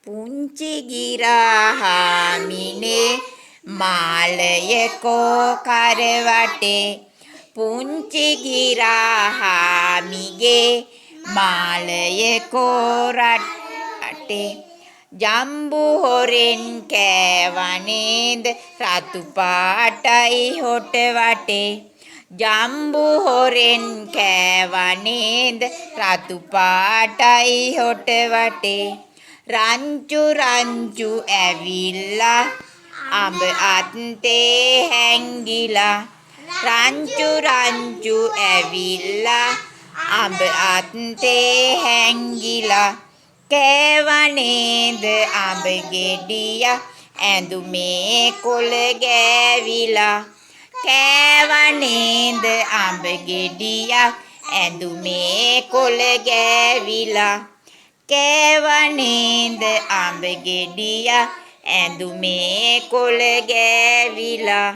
පුංචි ගිරාහාමිනේ මාලයකෝ කරවටේ පුංචි ගිරාහාමිගේ මාලයකෝ රටේ ජම්බු හොරෙන් කෑවනේද රතු පාටයි හොට වටේ ජම්බු හොරෙන් කෑවනේද රතු පාටයි හොට වටේ රංචු රංචු ඇවිල්ලා අඹ අත්තේ හැංගිලා රංචු රංචු ඇවිල්ලා අඹ අත්තේ හැංගිලා කෑවනේද අඹ ගෙඩිය ඇඳුමේ කොළ ගෑවිලා කෑවනේද අඹ ගෙඩිය ඇඳුමේ කොළ ගෑවිලා කෑවනේද අඹ ගෙඩිය ඇඳුමේ කොළ ගෑවිලා